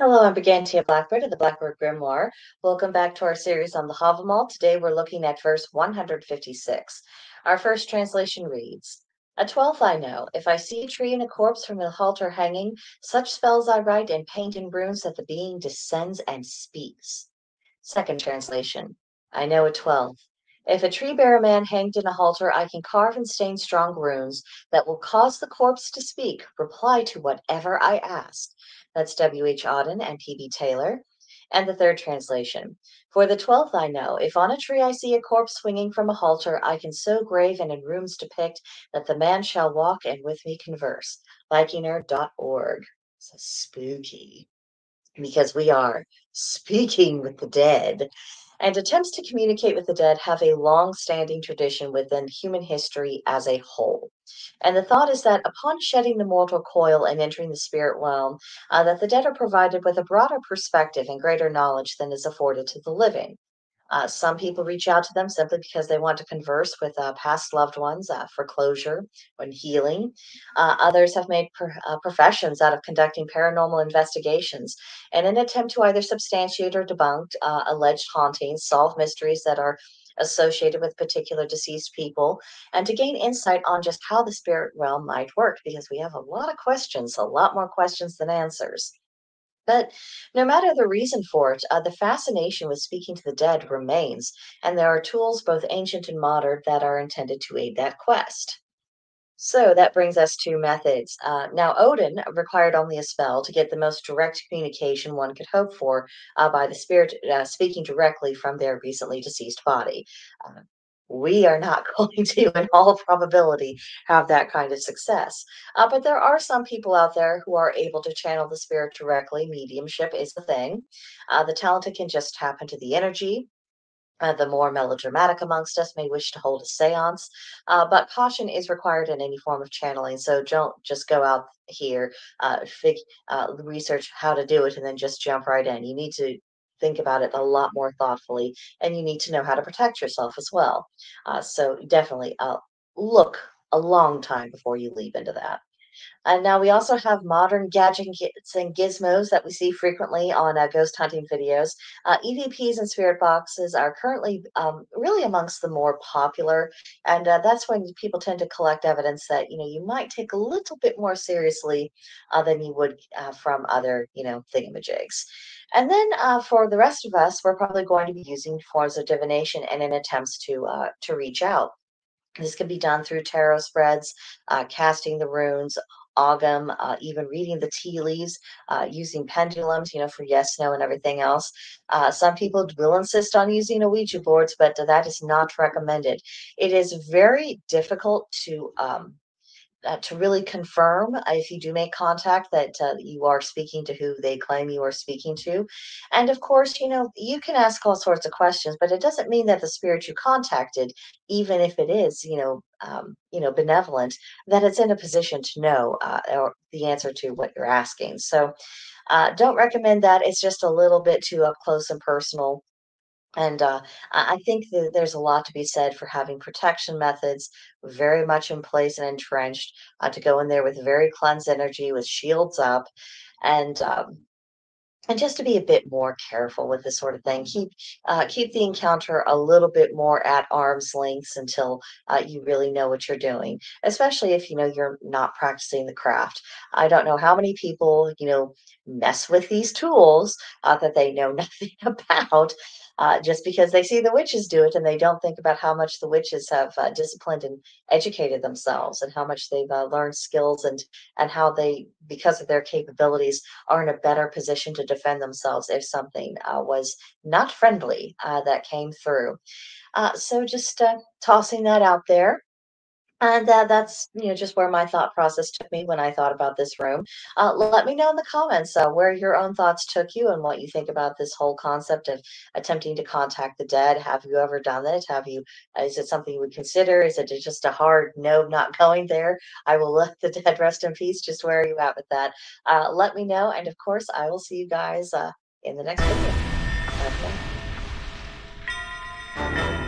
Hello, I'm Brigantia Blackbird of the Blackbird Grimoire. Welcome back to our series on the Havamal. Today we're looking at verse 156. Our first translation reads, A twelfth I know, if I see a tree and a corpse from a halter hanging, such spells I write and paint in runes that the being descends and speaks. Second translation, I know a twelfth. If a tree bear a man hanged in a halter, I can carve and stain strong runes that will cause the corpse to speak, reply to whatever I ask. That's W.H. Auden and P.B. Taylor. And the third translation. For the twelfth I know, if on a tree I see a corpse swinging from a halter, I can so grave and in runes depict that the man shall walk and with me converse. Vikinger.org. So spooky because we are speaking with the dead. And attempts to communicate with the dead have a long standing tradition within human history as a whole. And the thought is that upon shedding the mortal coil and entering the spirit realm, that the dead are provided with a broader perspective and greater knowledge than is afforded to the living. Some people reach out to them simply because they want to converse with past loved ones for closure and healing. Others have made professions out of conducting paranormal investigations in an attempt to either substantiate or debunk alleged hauntings, solve mysteries that are associated with particular deceased people, and to gain insight on just how the spirit realm might work, because we have a lot of questions, a lot more questions than answers. But no matter the reason for it, the fascination with speaking to the dead remains, and there are tools, both ancient and modern, that are intended to aid that quest. So that brings us to methods. Now, Odin required only a spell to get the most direct communication one could hope for by the spirit speaking directly from their recently deceased body. Uh, we are not going to, in all probability, have that kind of success. But there are some people out there who are able to channel the spirit directly. Mediumship is the thing. The talented can just tap into the energy. The more melodramatic amongst us may wish to hold a seance, but caution is required in any form of channeling. So don't just go out here, research how to do it, and then just jump right in. You need to think about it a lot more thoughtfully, and you need to know how to protect yourself as well. So definitely look a long time before you leap into that. And now we also have modern gadgets and gizmos that we see frequently on ghost hunting videos. EVPs and spirit boxes are currently really amongst the more popular, and that's when people tend to collect evidence that you might take a little bit more seriously than you would from other thingamajigs. And then for the rest of us, we're probably going to be using forms of divination and in attempts to reach out. This can be done through tarot spreads, casting the runes, Ogham, even reading the tea leaves, using pendulums, for yes, no, and everything else. Some people will insist on using Ouija boards, but that is not recommended. It is very difficult to really confirm if you do make contact that you are speaking to who they claim you are speaking to. And of course, you can ask all sorts of questions, but it doesn't mean that the spirit you contacted, even if it is, benevolent, that it's in a position to know or the answer to what you're asking. So don't recommend that. It's just a little bit too up close and personal, and I think that there's a lot to be said for having protection methods very much in place and entrenched, to go in there with very cleansed energy, with shields up, and just to be a bit more careful with this sort of thing. Keep the encounter a little bit more at arm's length until you really know what you're doing, especially if you're not practicing the craft. I don't know how many people mess with these tools that they know nothing about. Just because they see the witches do it and they don't think about how much the witches have disciplined and educated themselves and how much they've learned skills, and how they, because of their capabilities, are in a better position to defend themselves if something was not friendly that came through. So just tossing that out there. And that's just where my thought process took me when I thought about this room. Let me know in the comments where your own thoughts took you and what you think about this whole concept of attempting to contact the dead. Have you ever done it? Have you? Is it something you would consider? Is it just a hard no, not going there? I will let the dead rest in peace. Just where are you at with that? Let me know, and of course, I will see you guys in the next video. Bye for now.